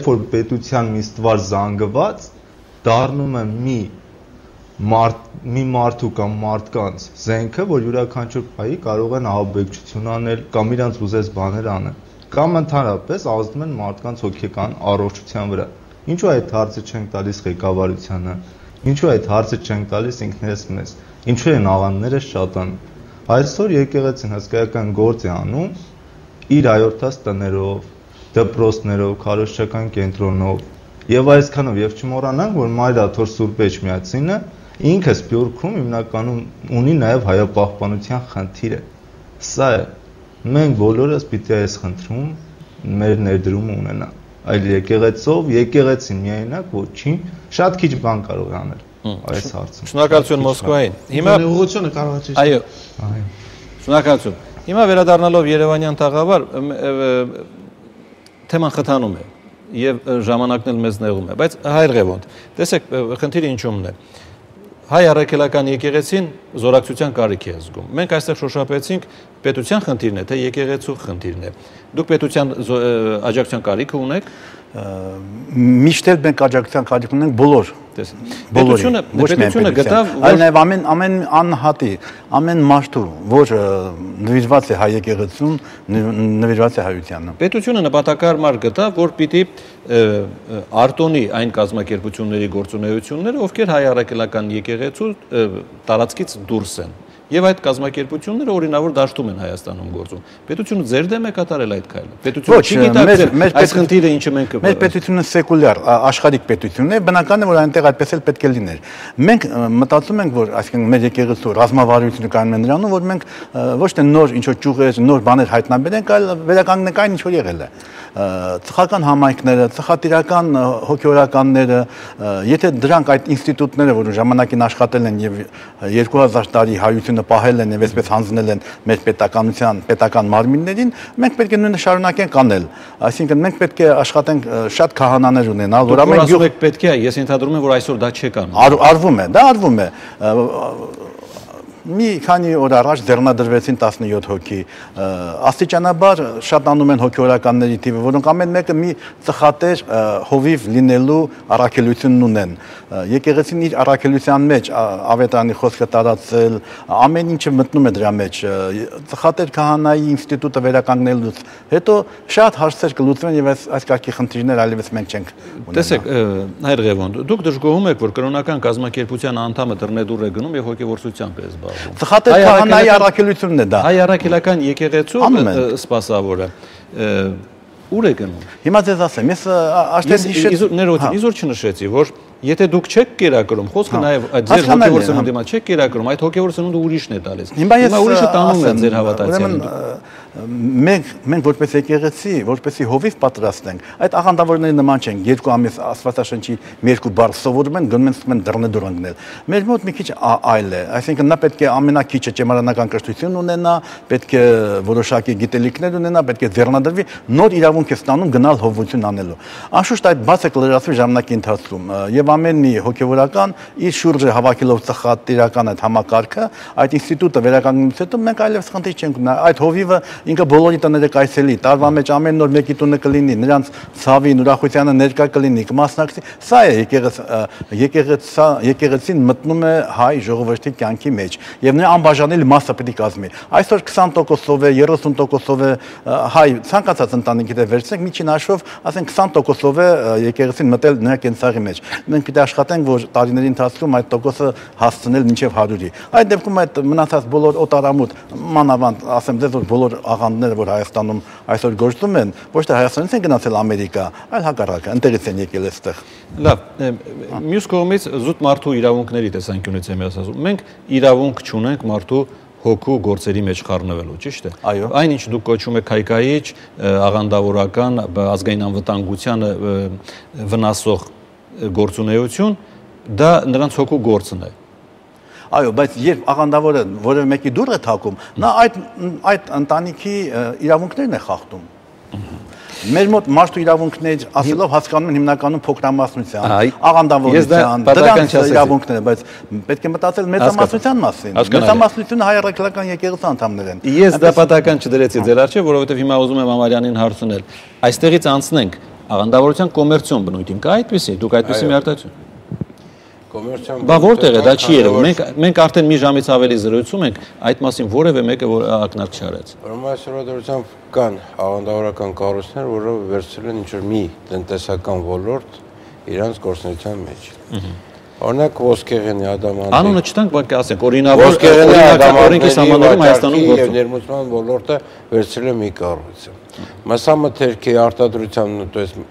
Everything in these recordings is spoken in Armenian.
որ պետության մի ստվար զանգված դառնում է մի մարդու կամ մարդկանց զենքը, որ յուրաքանչյուր պահի կարող են ահաբեկչություն անել կամ իրանց ուզես բաներ անել, կամ ընդհանրապես ազդում են մարդկանց հոգեկան առողջության վրա։ Ինչու այդ հարցը չենք տալիս ղեկավարությանը, ինչու այդ հարցը չենք տալիս ինքներս մեզ, ինչու են աղանդները շատանում։ Այսօր եկեղեցին հսկայական գործ է անում իր այորթած տներով, դպրոցներով, քարոզչական կենտրոնով եւ այսքանով եւ չմոռանանք, որ Մայրաթոր Սուրբ Էջմիածինը ինքը Սփյուռքում հիմնականում ունի նաեւ հայապահպանության խնդիր է։ Սա է։ Մենք բոլորս պիտի այս խնդրում մեր ներդրումը ունենանք։ Այլ եկեղեցով, եկեղեցին միայնակ ոչինչ, շատ քիչ բան կարող է անել այս հարցում։ Շնորհակալություն Մոսկվային։ Հիմա ուղղությունը կարող է։ Այո։ Շնորհակալություն։ Հիմա վերադառնալով Երևանյան տաղավար, թեման խթանում է եւ ժամանակն էլ մեզ նեղում է, բայց Հայր Ղևոնդ, տեսեք, խնդիրը ինչումն է։ Հայ առաքելական եկեղեցին զորակցության կարիք է զգում։ Մենք այստեղ շոշափեցինք պետության խնդիրն է, թե եկեղեցու խնդիրն է։ Դուք պետության աջակցության կարիք ունեք։ Միշտ էլ մենք աջակցության կարիք ունենք բոլոր։ Պետությունը գտավ, այլ նաև ամեն անհատի, ամեն մարդու, որ նվիրված է հայ եկեղեցուն, նվիրված է հայությանը։ Պետությունը նպատակարար գտավ, որ պիտի արտոնի այն կազմակերպությունների գործունեությունները, ովքեր հայ առաքելական եկեղեցու տարածքից դուրս են։ Եվ այդ կազմակերպությունները օրինավոր դաշտում են Հայաստանում գործում։ Պետությունը ձեր դեմ է կատարել այդ քայլը։ Պետությունը չի գիտակցել այս խնդիրը, ինչը մենք մեր պետությունը սեկուլյար աշխարհիկ պետություն է, բնական է, որ այնտեղ այդպես էլ պետք է լիներ։ Մենք մտածում ենք, որ այսինքն մեր եկեղեցու ռազմավարությունը կայանում է նրանում, որ մենք ոչ թե նոր ինչ-որ ճյուղեր, նոր բաներ հայտնաբերենք, այլ վերականգնենք այն, ինչ որ եղել է։ Ծխական համայնքները, ծխատիրական հոգեորականները, եթե դրանք այդ ինստիտուտները, որ ժամանակին աշխատել են եւ 2000 տարի հայությունը պահել են եւ այսպես հանձնել են մեր պետականության, պետական մարմիններին, մենք պետք է նույնը շարունակենք անել։ Այսինքն մենք պետք է աշխատենք շատ քահանաներ ունենալ, որ ամեն գյուղ պետք է, ես ենթադրում եմ, որ այսօր դա չեք անում։ Արվում է, դա արվում է։ Մի քանի օր առաջ ձեռնադրվեցին 17 հոգի, աստիճանաբար շատանում են հոգեորականների թիվը, որոնք ամեն մեկը մի ծխատեր հովիվ լինելու առաքելությունն ունեն։ Եկեղեցին իր առաքելության մեջ ավետարանի խոսքը տարածել, ամեն ինչը մտնում է դրա մեջ։ Ծխատեր քահանայի ինստիտուտը վերականգնելուց հետո շատ հարցեր կլուծվեն եւ այս կարգի խնդիրներ այլևս մենք չենք ունենա։ Տեսեք, Հայր Ղևոնդ, դուք դժգոհում եք, որ կրոնական կազմակերպության անդամը դռնեդուռ է գնում եւ հոգեվորսությամբ է զբաղվում։ Ծխատեր քահանայի առաքելությունն է դա։ Հայ առաքելական եկեղեցու սպասավորը ուր է գնում։ Հիմա ձեզ ասեմ, ես իզուր չնշեցի, որ եթե դուք չեք կերակրում, խոսքը նաև ձեր հոգևոր սննդի մոտ չեք կերակրում, այդ հոգևոր սնունդը ուրիշն է տալիս։ Հիմա ուրիշը տանում է ձեր հավատացյալին։ Մենք որպես եկեղեցի, որպեսի հովիվ պատրաստենք, այդ աղանդավորների նման չենք, 2 ամիս Աստվածաշնչի մի երկու բառ սովորում են, գնում են դռնեդուռ ընկնել։ Մեր մոտ մի քիչ այլ է, այսինքն նա պետք է ամենակիչը ճեմարանական կրթություն ունենա, պետք է որոշակի գիտելիքներ ունենա, պետք է ձեռնադրվի, նոր իրավունք է ստանում գնալ հովություն անելու։ Անշուշտ այդ բաց է կլրացվի ժամանակի ընթացքում եւ ամեն մի հոգեվորական իր շուրջը հավաքելով ծխատիրական այդ համակարգը, այդ ինստիտուտը վերականգնելուց հետո մենք այլևս խնդիր չենք ունենա, այդ հովիվը ինքը բոլորի տները կայսելի, տարվա մեջ ամեն նոր մեկի տունը կլինի, նրանց ցավին, ուրախությանը ներկա կլինի, կմասնակցի։ Սա է եկեղեցին մտնում է հայ ժողովրդի կյանքի մեջ եւ նրա անբաժանելի մասը պետք է կազմի։ Այսօր 20%-ով է, 30%-ով է հայ ցանկացած ընտանիքի դե վերցնենք, միջին հաշվով, ասենք 20%-ով է եկեղեցին մտել նրա կենցաղի մեջ։ Մենք պետք է աշխատենք, որ տարիների ընթացքում այդ տոկոսը հասցնել մինչև 100-ի։ Այդ դեպքում այդ մնացած բոլոր օտարամուտ մանավանդ, ասեմ ձեզ, որ բոլոր աղանդները, որ Հայաստանում այսօր գործում են, ոչ թե Հայաստանից են գնացել Ամերիկա, այլ հակառակը, ընտեղից են եկել այստեղ։ Լավ, մյուս կողմից զուտ մարդու իրավունքների տեսանկյունից եմ ասում։ Մենք իրավունք չունենք մարդու հոգու գործերի մեջ խառնվելու, ճիշտ է։ Այո։ Այն ինչ դուք կոչում եք հայկայիչ, աղանդավորական, ազգային անվտանգությանը վնասող գործունեություն, դա նրանց հոգու գործն է։ Այո, բայց երբ աղանդավորը որևէ մեկի դուռ է թակում, նա այդ ընտանիքի իրավունքներն է խախտում։ Մեր մոտ մարդու իրավունքներ ասելով հասկանում են հիմնականում փոքրամասնության, աղանդավորության, դրանց իրավունքները, բայց պետք է մտածել մեծամասնության մասին։ Մեծամասնությունը հայ առաքելական եկեղեցու անդամներ են։ Ես դա պատահական չդրեցի ձեր առջև, որովհետև հիմա ուզում եմ Ամարյանին հարցնել։ Այստեղից անցնենք աղանդավորության կոմերցիոն բնույթին կա այդպեսի, դուք այդպեսի մի արտահայտություն։ Կոմերցիոն Բա որտեղ է դա չի երևում։ Մենք արդեն մի ժամից ավելի զրույցում ենք, այդ մասին որևէ մեկը որ ակնարկ չարեց։ Ուրեմն այս հրադարձությամբ կան աղանդավորական կառույցներ, որը վերցրել են ինչ-որ մի տնտեսական ոլորտ իրանց գործունեության մեջ։ Օրինակ Ոսկեղենի Ադամանդի Անունը չտանք, բայց ասենք օրինավոր Ոսկեղենի օրենքի սահմաններում Հայաստանում եւ գործում։ ներմուծման ոլորտը վերցրել է մի կառույցը։ Մասամթերքի արտադրության, то есть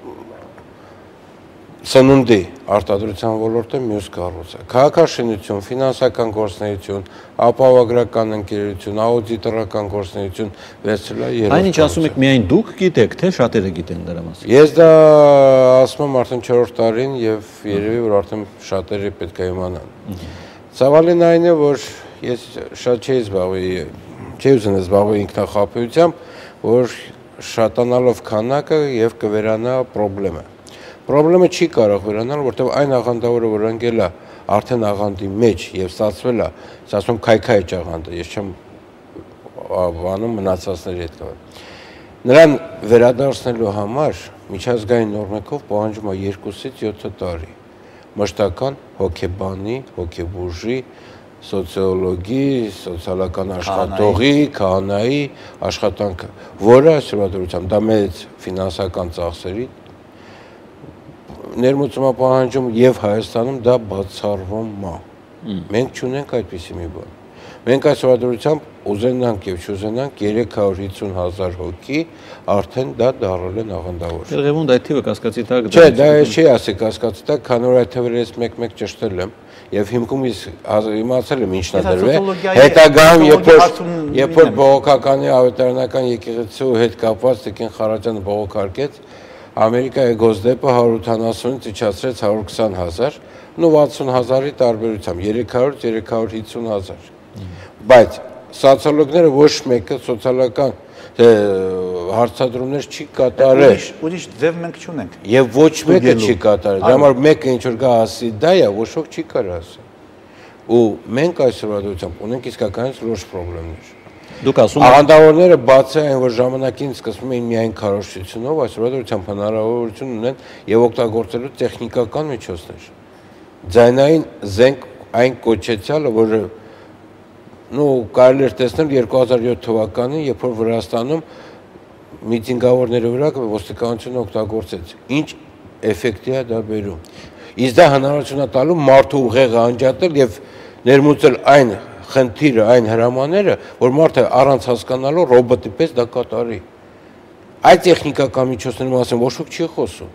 սնունդի արտադրության ոլորտը մյուս կառույցը։ Քաղաքաշինություն, ֆինանսական գործունեություն, ապահովագրական ընկերություն, աուդիտորական գործունեություն վերցրել է երեք։ Այնինչ ասում եք միայն դուք գիտեք, թե շատերը գիտեն դրա մասին։ Ես դա ասում եմ արդեն 4-րդ տարին եւ երևի որ արդեն շատերը պետք է իմանան։ Ցավալին այն է, որ ես շատ չէի զբաղվել ինքնախապեյությամբ, որ շատանալով քանակը եւ կվերանա խնդրը։ Խնդրը չի կարող վերանալ, որտեղ այն աղանդավորը, որ ընկել է արդեն աղանդի մեջ եւ ստացվել է, ասում քայքայ աղանդը, ես չեմ բանում մնացածների հետ կապ։ Նրան վերադարձնելու համար միջազգային նորմերով պահանջում է 2-ից 7 տարի։ Մշտական հոգեբանի, հոգեբուժի, սոցիոլոգի, սոցիալական աշխատողի, քահանայի աշխատանքը, որը այսօրվա դա մեծ ֆինանսական ծախսերի ներմուծումը պահանջում եւ Հայաստանում դա բացառվում է։ Մենք չունենք այդպիսի մի բան։ Մենք այսօրությամբ ուզենանք եւ չուզենանք 350,000 հոգի արդեն դա դառել են աղանդավոր։ Երևում այդ թիվը կասկածի տակ Չէ, դա չի ասի կասկածի տակ, քանի որ այդ թվերը ես մեկ-մեկ ճշտել եմ եւ հիմքում իմացել եմ ինչն է դրվել։ Հետագայում երբ որ բողոքականի ավետարանական եկեղեցու հետ կապված Տիկին Խարատյանը բողոքարկեց, Ամերիկայի գոսդեպը 180-ից իջացրեց 120,000, ու 60,000-ի տարբերությամբ 300-350,000։ Բայց սոցիոլոգները ոչ մեկը սոցիալական հարցադրումներ չի կատարել։ Ուրիշ ձև մենք չունենք։ Եվ ոչ մեկը չի կատարել։ Դա համար մեկը ինչ որ գա ասի դա է, ոչ ոք չի կարող ասել։ Ու մենք այսօրվա ունենք իսկականից լուրջ խնդիրներ։ Դուք ասում եք աղանդավորները բացի այն որ ժամանակին սկսվում էին միայն քարոզչությունով, այսօրվա հնարավորություն ունեն եւ օգտագործելու տեխնիկական միջոցներ։ Ձայնային զենք այն կոչեցյալը, որը կարելի էր տեսնել 2007 թվականին, երբ որ Վրաստանում միտինգավորների վրա ոստիկանությունը օգտագործեց։ Ինչ էֆեկտի է դա բերում։ Իսկ դա հնարավորություն է տալու մարդու ուղեղը անջատել եւ ներմուծել այն խնդիրը, այն հրամանները, որ մարդը առանց հասկանալու ռոբոտի պես դա կատարի։ Այդ տեխնիկական միջոցների մասին ոչ ոք չի խոսում,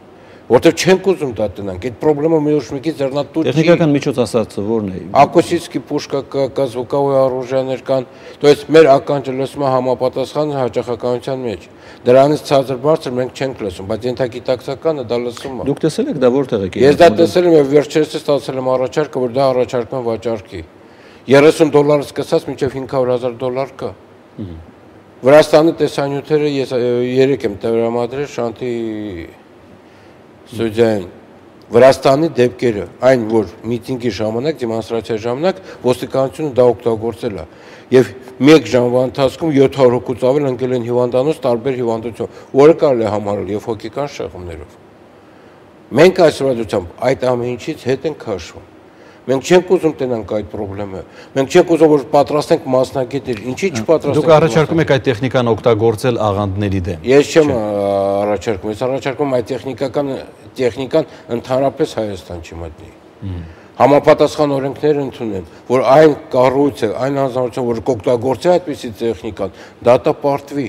որտեղ չենք ուզում դա տնանք։ Այդ խնդրումը մի ոչ մեկի ձեռնատու չի։ տեխնիկական միջոց ասածը ո՞րն է։ Ակուսիցկի պուշկա կա, звуковые оружия կան, то есть մեր ականջը լսում է համապատասխան հաճախականության մեջ։ Դրանից ցածր բարձր մենք չենք լսում, բայց ենթագիտակցականը դա լսում է։ Դուք տեսել եք դա որտեղ եք։ Ես դա տեսել եմ եւ վերջերս ստացել եմ առաջարկը, որ դա առաջարկման վաճառքի։ $30 սկսած մինչև $500,000 կա։ Վրաստանի տեսանյութերը ես երեք եմ տրամադրել Շանթի ստուդիային։ Վրաստանի դեպքերը, այն որ միտինգի ժամանակ, դեմոնստրացիայի ժամանակ ոստիկանությունը դա օգտագործել է։ Եվ 1 ժամվա ընթացքում 700 հոգուց ավել ընկել են հիվանդանոց տարբեր հիվանդություն, որը կարելի է համարել եւ հոգեկան շեղումներով։ Մենք այսօրվա այդ ամեն ինչից հետ ենք քաշվում։ Մենք չենք ուզում տնանք այդ խնդրը։ Մենք չենք ուզում որ պատրաստենք մասնագետներ, ինչի չպատրաստենք։ Դուք առաջարկում եք այդ տեխնիկան օգտագործել աղանդների դեմ։ Ես չեմ առաջարկում, ես առաջարկում այդ տեխնիկան ընդհանրապես Հայաստան չմտնի։ Համապատասխան օրենքներ ընդունեն, որ այն կառույցը, այն հանձնարարությունը, որ կօգտագործի այդպիսի տեխնիկան, դատապարտվի։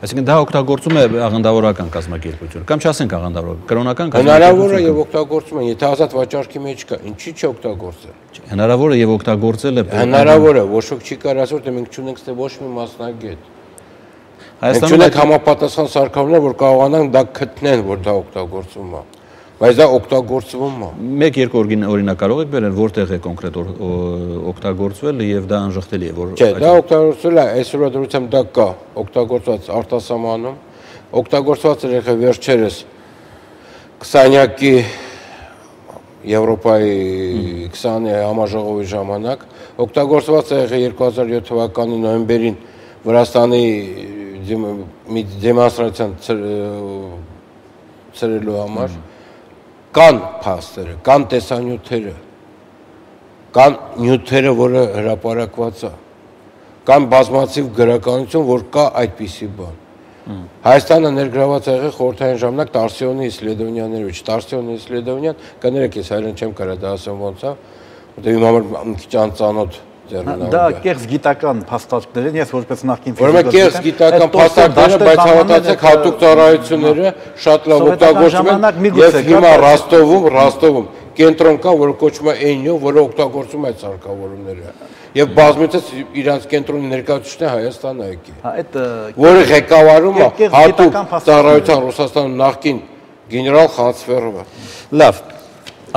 Այսինքն դա օգտագործում է աղանդավորական կազմակերպություն, կամ չասենք աղանդավոր, կրոնական կազմակերպություն։ Հնարավոր է եւ օգտագործում են, եթե ազատ վաճառքի մեջ կա, ինչի՞ չօգտագործել։ Հնարավոր է եւ օգտագործել է։ Հնարավոր է, ոչ ոք չի կարող ասել, թե մենք չունենք ստե ոչ մի մասնագետ։ Հայաստանում ունենք համապատասխան սարքավորներ, որ կարողանան դա գտնեն, որ դա օգտագործվում է։ Բայց դա օգտագործվում է։ 1-2 օրինակ կարող եք բերել, որտեղ է կոնկրետ օգտագործվել եւ դա անժխտելի է, որ Չէ, դա օգտագործվել է, այսօրվա դրությամբ դա կա, օգտագործված արտասահմանում, օգտագործված էր եղել վերջերս 20-յակի Եվրոպայի 20-ի համաժողովի ժամանակ, օգտագործված է եղել 2007 թվականի նոյեմբերին Վրաստանի դեմոնստրացիան ծրելու համար կան փաստերը, կան տեսանյութերը, կան նյութերը, որը հրապարակված է, կան բազմաթիվ գրականություն, որ կա այդպիսի բան։ Հայաստանը ներգրաված է եղել խորհրդային ժամանակ Տարսիոնի Իսլեդոնյանների մեջ։ Տարսիոնի Իսլեդոնյան, կներեք, ես հայերեն չեմ կարող դա ասեմ ոնց է, որտեղ իմ համար մի քիչ անծանոթ ձեռնարկություն։ Դա կեղծ գիտական փաստարկներ են, ես որպես նախկին ֆիզիկոս կեղծ գիտական փաստարկները, բայց հավատացեք հատուկ ծառայությունները շատ լավ օգտագործում են եւ հիմա Ռոստովում կենտրոն կա, որը կոչվում է Էնյո, որը օգտագործում է այդ սարքավորումները։ Եվ բազմիցս իրանց կենտրոնի ներկայացուցիչն է Հայաստանը եկել։ Այդ որը ղեկավարում է հատուկ ծառայության Ռուսաստանում նախկին գեներալ Խանցվերովը։ Լավ,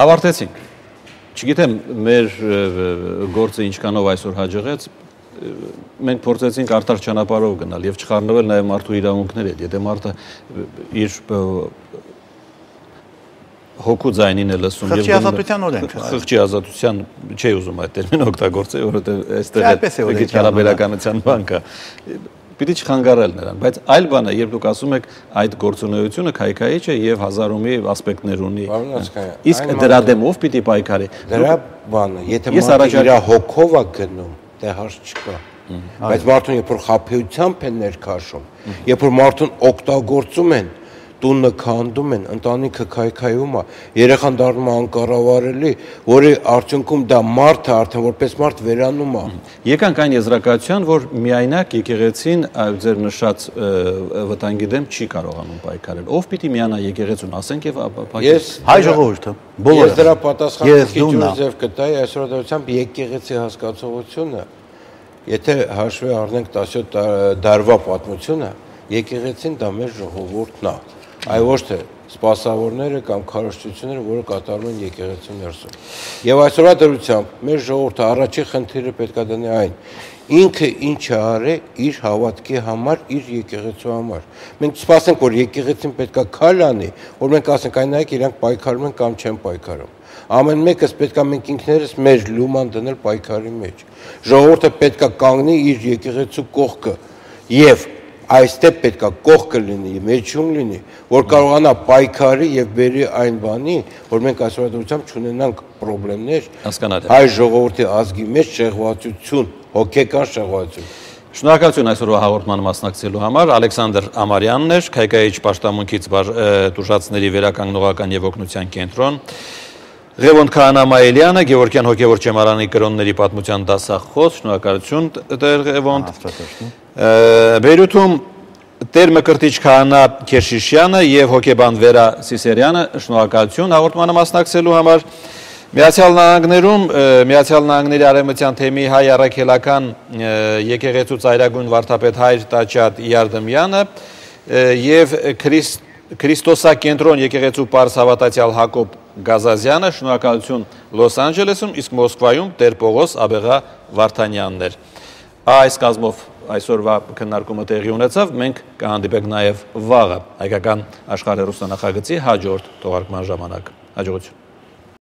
ավարտեցինք։ Չգիտեմ, մեր գործը ինչքանով այսօր հաջողեց, մենք փորձեցինք արդար ճանապարհով գնալ եւ չխառնվել նաեւ մարդու իրավունքների հետ։ Եթե մարդը իր հոգու ձայնին է լսում եւ ազատության օրենք, խղճի ազատության չի ուզում այդ տերմինը օգտագործել, որովհետեւ այստեղ է քիչ հարաբերականության բան կա։ Պիտի չխանգարել նրան, բայց այլ բան է, երբ դուք ասում եք այդ գործունեությունը քայքայիչ է եւ հազարումի ասպեկտներ ունի։ Իսկ դրա դեմ ով պիտի պայքարի։ Դրա բանը, եթե մարդը իր հոգով է գնում, դե հարց չկա։ Բայց մարդուն երբ որ խաբեությամբ են ներքաշում, երբ որ մարդուն օգտագործում են, տունը քանդում են, ընտանիքը քայքայում է, երեխան դառնում է անկառավարելի, որի արդյունքում դա մարդը արդեն որպես մարդ վերանում է։ Եկանք այն եզրակացության, որ միայնակ եկեղեցին ձեր նշած վտանգի դեմ չի կարողանում պայքարել։ Ով պիտի միանա եկեղեցուն, ասենք եւ հայ ժողովուրդը, բոլորը։ Ես դրա պատասխանը քիչ ուզեվ կտայի այսօրդությամբ եկեղեցի հասկացողությունը, եթե հաշվի առնենք 17 դարվա պատմությունը, եկեղեցին դա մեր ժողովուրդն է։ Այ ոչ թե սպասավորները կամ քարոզչությունները, որը կատարում են եկեղեցու ներսում։ Եվ այսօրվա դրությամբ մեր ժողովուրդը առաջի խնդիրը պետք է դնի այն. ինքը ինչ է արել իր հավատքի համար, իր եկեղեցու համար։ Մենք սպասենք, որ եկեղեցին պետք է քայլ անի, որ մենք ասենք, այն նայեք, իրանք պայքարում են կամ չեն պայքարում։ Ամեն մեկս պետք է մենք ինքներս մեր լուման դնել պայքարի մեջ։ Ժողովուրդը պետք է կանգնի իր եկեղեցու կողքը եւ այստեղ պետք է կողքը լինի, մեջում լինի, որ կարողանա պայքարի եւ բերի այն բանի, որ մենք այսօրությամբ չունենանք խնդիրներ, հայ ժողովրդի ազգի մեջ շեղվածություն, հոգեկան շեղվածություն։ Շնորհակալություն այսօրվա հաղորդմանը մասնակցելու համար։ Ալեքսանդր Ամարյանն էր, Քայքայիչ պաշտամունքից տուժածների վերականգնողական եւ օգնության կենտրոն, Ղևոնդ Քահանա-Մայելյանը, Գևորգյան հոգևոր ճեմարանի կրոնների պատմության դասախոս, շնորհակալություն Տեր Ղևոնդ։ Բեյրութում Տեր Մկրտիչ Քահանա Քերշիշյանը եւ հոգեբան Վերա Սիսերյանը, շնորհակալություն հաղորդմանը մասնակցելու համար։ Միացյալ Նահանգներում Միացյալ Նահանգների արևմտյան թեմի հայ առաքելական եկեղեցու ծայրագույն վարդապետ Հայր Տաճատ Յարդեմյանը եւ Քրիստոսակենտրոն եկեղեցու պարս հավատացյալ Հակոբ Գազազյանը, շնորհակալություն Լոս Անջելեսում, իսկ Մոսկվայում Տեր Պողոս Աբեղա Վարդանյանն էր։ Այս կազմով այսօրվա քննարկումը տեղի ունեցավ, մենք կհանդիպենք նաև վաղը հայկական աշխարհի հեռուստանախագծի հաջորդ թողարկման ժամանակ։ Հաջողություն։